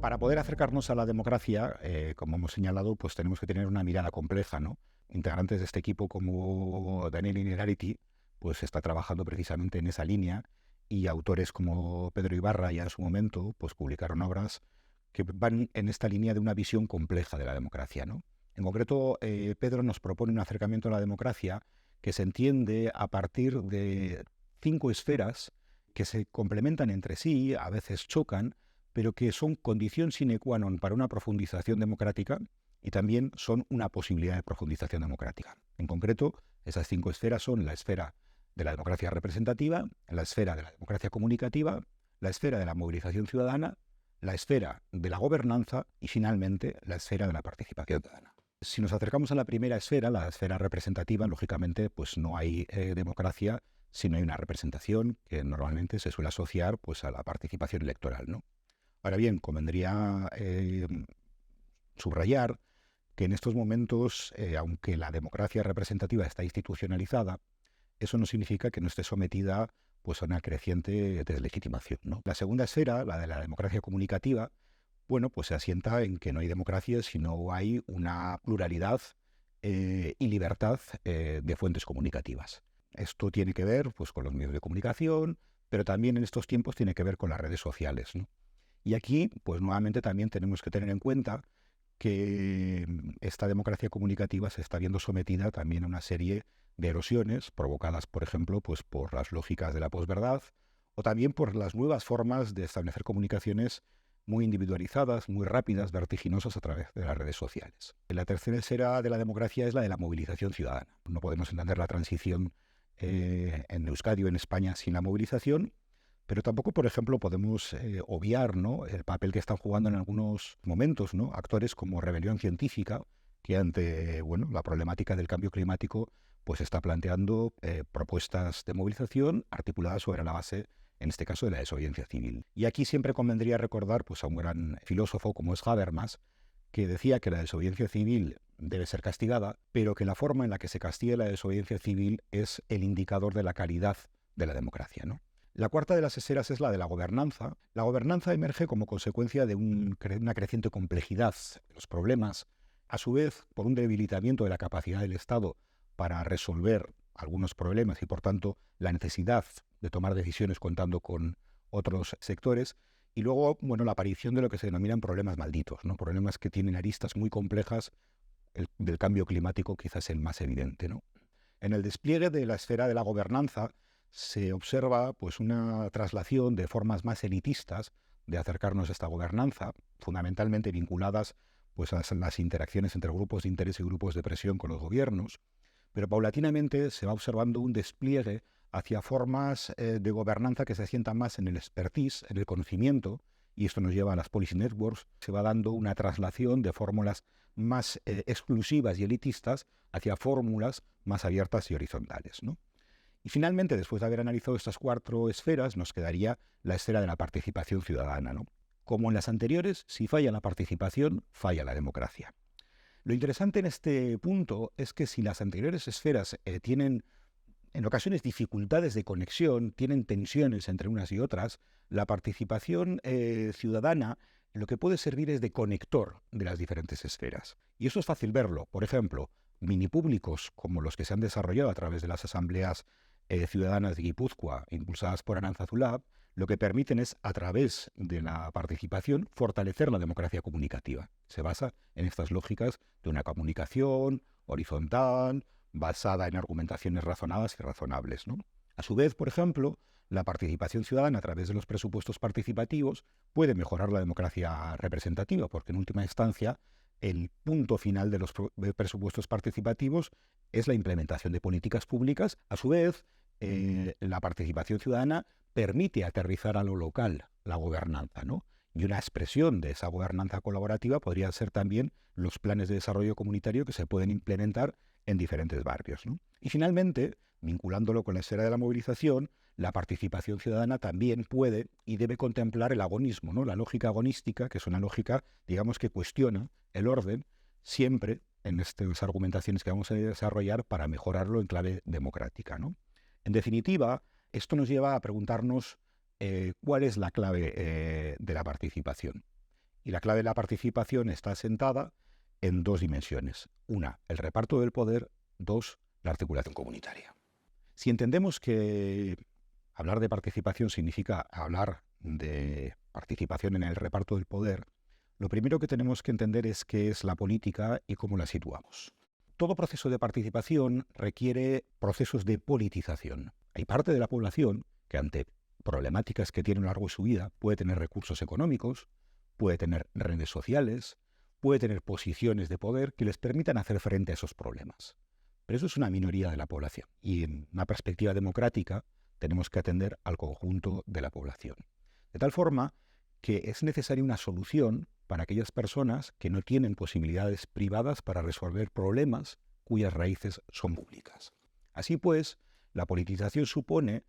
Para poder acercarnos a la democracia, como hemos señalado, pues tenemos que tener una mirada compleja, ¿no? Integrantes de este equipo como Daniel Innerarity, pues está trabajando precisamente en esa línea, y autores como Pedro Ibarra ya en su momento pues publicaron obras que van en esta línea de una visión compleja de la democracia, ¿no? En concreto, Pedro nos propone un acercamiento a la democracia que se entiende a partir de 5 esferas que se complementan entre sí, a veces chocan, pero que son condición sine qua non para una profundización democrática y también son una posibilidad de profundización democrática. En concreto, esas 5 esferas son la esfera de la democracia representativa, la esfera de la democracia comunicativa, la esfera de la movilización ciudadana, la esfera de la gobernanza y, finalmente, la esfera de la participación ciudadana. Si nos acercamos a la primera esfera, la esfera representativa, lógicamente, pues no hay democracia si no hay una representación que normalmente se suele asociar pues a la participación electoral, ¿no? Ahora bien, convendría subrayar que en estos momentos, aunque la democracia representativa está institucionalizada, eso no significa que no esté sometida pues, a una creciente deslegitimación, ¿no? La segunda esfera, la de la democracia comunicativa, bueno, pues se asienta en que no hay democracia si no hay una pluralidad y libertad de fuentes comunicativas. Esto tiene que ver pues, con los medios de comunicación, pero también en estos tiempos tiene que ver con las redes sociales, ¿no? Y aquí, pues nuevamente también tenemos que tener en cuenta que esta democracia comunicativa se está viendo sometida también a una serie de erosiones provocadas, por ejemplo, pues por las lógicas de la posverdad o también por las nuevas formas de establecer comunicaciones muy individualizadas, muy rápidas, vertiginosas a través de las redes sociales. La tercera esfera de la democracia es la de la movilización ciudadana. No podemos entender la transición en Euskadi o en España sin la movilización, pero tampoco, por ejemplo, podemos obviar, ¿no?, el papel que están jugando en algunos momentos, ¿no?, actores como Rebelión Científica, que ante la problemática del cambio climático pues está planteando propuestas de movilización articuladas sobre la base, en este caso, de la desobediencia civil. Y aquí siempre convendría recordar pues, a un gran filósofo como es Habermas, que decía que la desobediencia civil debe ser castigada, pero que la forma en la que se castigue la desobediencia civil es el indicador de la calidad de la democracia, ¿no? La cuarta de las esferas es la de la gobernanza. La gobernanza emerge como consecuencia de una creciente complejidad de los problemas, a su vez por un debilitamiento de la capacidad del Estado para resolver algunos problemas y, por tanto, la necesidad de tomar decisiones contando con otros sectores, y luego, la aparición de lo que se denominan problemas malditos, ¿no? Problemas que tienen aristas muy complejas, el del cambio climático quizás el más evidente, ¿no? En el despliegue de la esfera de la gobernanza se observa pues, una traslación de formas más elitistas de acercarnos a esta gobernanza, fundamentalmente vinculadas pues, a las interacciones entre grupos de interés y grupos de presión con los gobiernos, pero paulatinamente se va observando un despliegue hacia formas de gobernanza que se asientan más en el expertise, en el conocimiento, y esto nos lleva a las policy networks. Se va dando una traslación de fórmulas más exclusivas y elitistas hacia fórmulas más abiertas y horizontales, ¿no? Y finalmente, después de haber analizado estas 4 esferas, nos quedaría la esfera de la participación ciudadana, ¿no? Como en las anteriores, si falla la participación, falla la democracia. Lo interesante en este punto es que si las anteriores esferas tienen en ocasiones dificultades de conexión, tienen tensiones entre unas y otras, la participación ciudadana lo que puede servir es de conector de las diferentes esferas. Y eso es fácil verlo. Por ejemplo, mini públicos como los que se han desarrollado a través de las asambleas ciudadanas de Guipúzcoa, impulsadas por Aranzazú-Lab, lo que permiten es, a través de la participación, fortalecer la democracia comunicativa. Se basa en estas lógicas de una comunicación horizontal, basada en argumentaciones razonadas y razonables, ¿no? A su vez, por ejemplo, la participación ciudadana a través de los presupuestos participativos puede mejorar la democracia representativa, porque en última instancia el punto final de los presupuestos participativos es la implementación de políticas públicas. A su vez, la participación ciudadana permite aterrizar a lo local la gobernanza, ¿no? Y una expresión de esa gobernanza colaborativa podrían ser también los planes de desarrollo comunitario que se pueden implementar en diferentes barrios, ¿no? Y finalmente, vinculándolo con la esfera de la movilización, la participación ciudadana también puede y debe contemplar el agonismo, ¿no? La lógica agonística, que es una lógica, digamos, que cuestiona el orden, siempre en estas argumentaciones que vamos a desarrollar para mejorarlo en clave democrática, ¿no? En definitiva, esto nos lleva a preguntarnos cuál es la clave de la participación. Y la clave de la participación está asentada en dos dimensiones. Una, el reparto del poder. Dos, la articulación comunitaria. Si entendemos que hablar de participación significa hablar de participación en el reparto del poder, lo primero que tenemos que entender es qué es la política y cómo la situamos. Todo proceso de participación requiere procesos de politización. Hay parte de la población que ante problemáticas que tiene a lo largo de su vida puede tener recursos económicos, puede tener redes sociales, puede tener posiciones de poder que les permitan hacer frente a esos problemas. Pero eso es una minoría de la población y en una perspectiva democrática tenemos que atender al conjunto de la población. De tal forma que es necesaria una solución para aquellas personas que no tienen posibilidades privadas para resolver problemas cuyas raíces son públicas. Así pues, la politización supone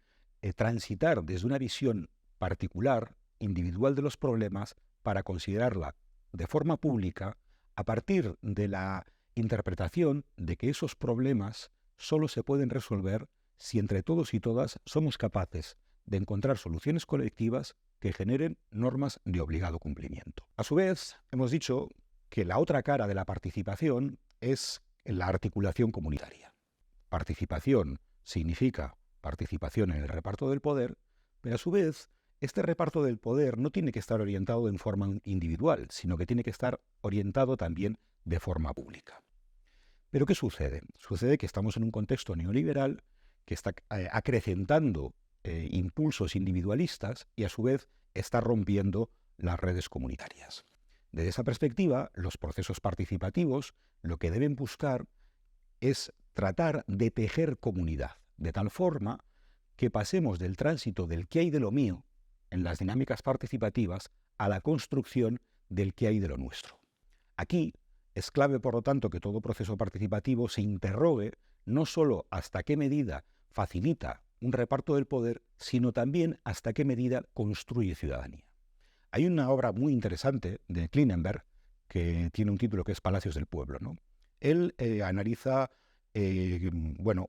transitar desde una visión particular, individual de los problemas, para considerarla de forma pública a partir de la interpretación de que esos problemas solo se pueden resolver si entre todos y todas somos capaces de encontrar soluciones colectivas que generen normas de obligado cumplimiento. A su vez, hemos dicho que la otra cara de la participación es la articulación comunitaria. Participación significa participación en el reparto del poder, pero a su vez, este reparto del poder no tiene que estar orientado en forma individual, sino que tiene que estar orientado también de forma pública. ¿Pero qué sucede? Sucede que estamos en un contexto neoliberal que está acrecentando impulsos individualistas y a su vez está rompiendo las redes comunitarias. Desde esa perspectiva, los procesos participativos lo que deben buscar es tratar de tejer comunidad, de tal forma que pasemos del tránsito del qué hay de lo mío en las dinámicas participativas a la construcción del qué hay de lo nuestro. Aquí es clave, por lo tanto, que todo proceso participativo se interrogue no solo hasta qué medida facilita un reparto del poder, sino también hasta qué medida construye ciudadanía. Hay una obra muy interesante de Klinenberg que tiene un título que es Palacios del Pueblo, ¿no? Él analiza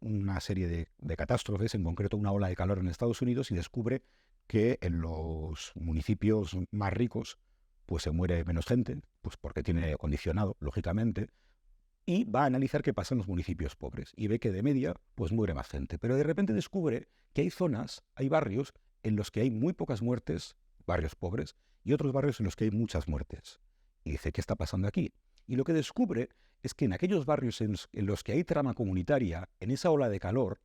una serie de catástrofes, en concreto una ola de calor en Estados Unidos, y descubre que en los municipios más ricos pues se muere menos gente, pues porque tiene aire acondicionado, lógicamente, y va a analizar qué pasa en los municipios pobres y ve que de media pues muere más gente. Pero de repente descubre que hay zonas, hay barrios en los que hay muy pocas muertes, barrios pobres, y otros barrios en los que hay muchas muertes. Y dice, ¿qué está pasando aquí? Y lo que descubre es que en aquellos barrios en los que hay trama comunitaria, en esa ola de calor,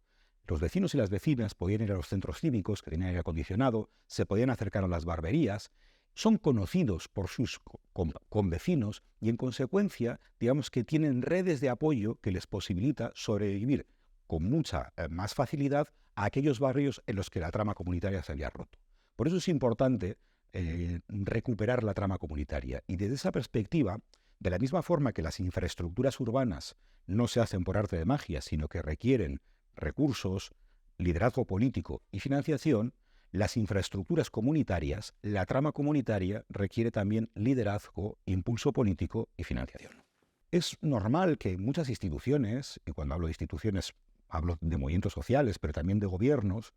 los vecinos y las vecinas podían ir a los centros cívicos que tenían aire acondicionado, se podían acercar a las barberías, son conocidos por sus convecinos y en consecuencia, digamos que tienen redes de apoyo que les posibilita sobrevivir con mucha más facilidad a aquellos barrios en los que la trama comunitaria se había roto. Por eso es importante recuperar la trama comunitaria y desde esa perspectiva, de la misma forma que las infraestructuras urbanas no se hacen por arte de magia, sino que requieren recursos, liderazgo político y financiación, las infraestructuras comunitarias, la trama comunitaria requiere también liderazgo, impulso político y financiación. Es normal que muchas instituciones, y cuando hablo de instituciones hablo de movimientos sociales, pero también de gobiernos,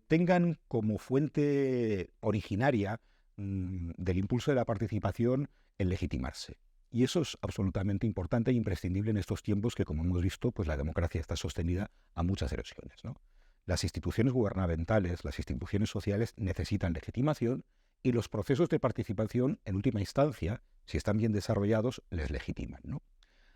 tengan como fuente originaria del impulso de la participación el legitimarse. Y eso es absolutamente importante e imprescindible en estos tiempos que, como hemos visto, pues la democracia está sostenida a muchas erosiones, ¿no? Las instituciones gubernamentales, las instituciones sociales necesitan legitimación y los procesos de participación, en última instancia, si están bien desarrollados, les legitiman, ¿no?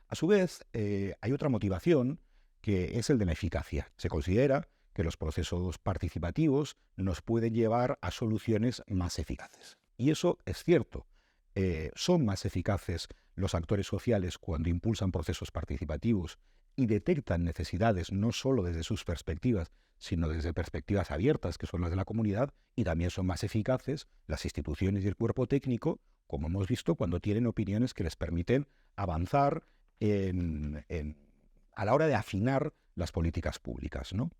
A su vez, hay otra motivación que es el de la eficacia. Se considera que los procesos participativos nos pueden llevar a soluciones más eficaces. Y eso es cierto. Son más eficaces los actores sociales cuando impulsan procesos participativos y detectan necesidades no solo desde sus perspectivas, sino desde perspectivas abiertas, que son las de la comunidad, y también son más eficaces las instituciones y el cuerpo técnico, como hemos visto, cuando tienen opiniones que les permiten avanzar a la hora de afinar las políticas públicas, ¿no?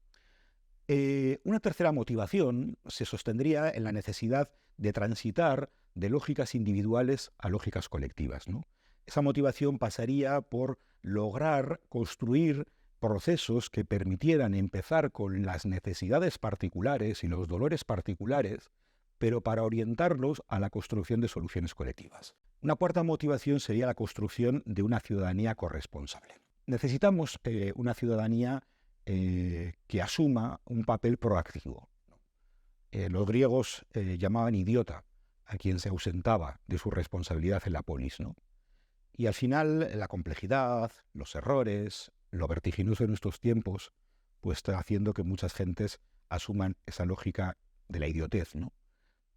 Una tercera motivación se sostendría en la necesidad de transitar de lógicas individuales a lógicas colectivas, ¿no? Esa motivación pasaría por lograr construir procesos que permitieran empezar con las necesidades particulares y los dolores particulares pero para orientarlos a la construcción de soluciones colectivas. Una cuarta motivación sería la construcción de una ciudadanía corresponsable. Necesitamos una ciudadanía que asuma un papel proactivo. Los griegos llamaban idiota a quien se ausentaba de su responsabilidad en la polis, ¿no? Y al final la complejidad, los errores, lo vertiginoso de nuestros tiempos, pues está haciendo que muchas gentes asuman esa lógica de la idiotez, ¿no?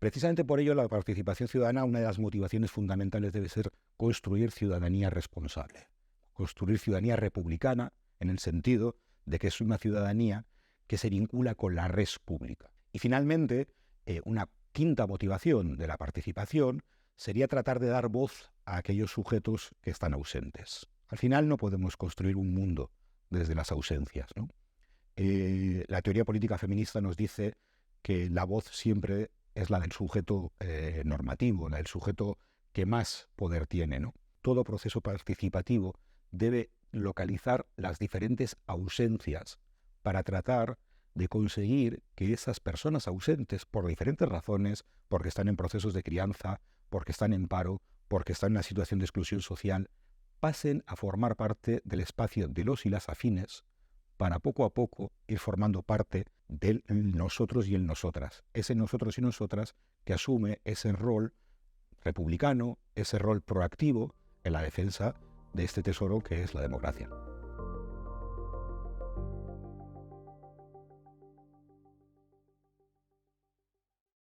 Precisamente por ello la participación ciudadana, una de las motivaciones fundamentales debe ser construir ciudadanía responsable, construir ciudadanía republicana en el sentido de que es una ciudadanía que se vincula con la res pública. Y finalmente, una quinta motivación de la participación sería tratar de dar voz a aquellos sujetos que están ausentes. Al final no podemos construir un mundo desde las ausencias, ¿no? La teoría política feminista nos dice que la voz siempre es la del sujeto normativo, la del sujeto que más poder tiene, ¿no? Todo proceso participativo debe localizar las diferentes ausencias para tratar de conseguir que esas personas ausentes, por diferentes razones, porque están en procesos de crianza, porque están en paro, porque están en una situación de exclusión social, pasen a formar parte del espacio de los y las afines, para poco a poco ir formando parte del nosotros y el nosotras. Ese nosotros y nosotras que asume ese rol republicano, ese rol proactivo en la defensa de este tesoro que es la democracia.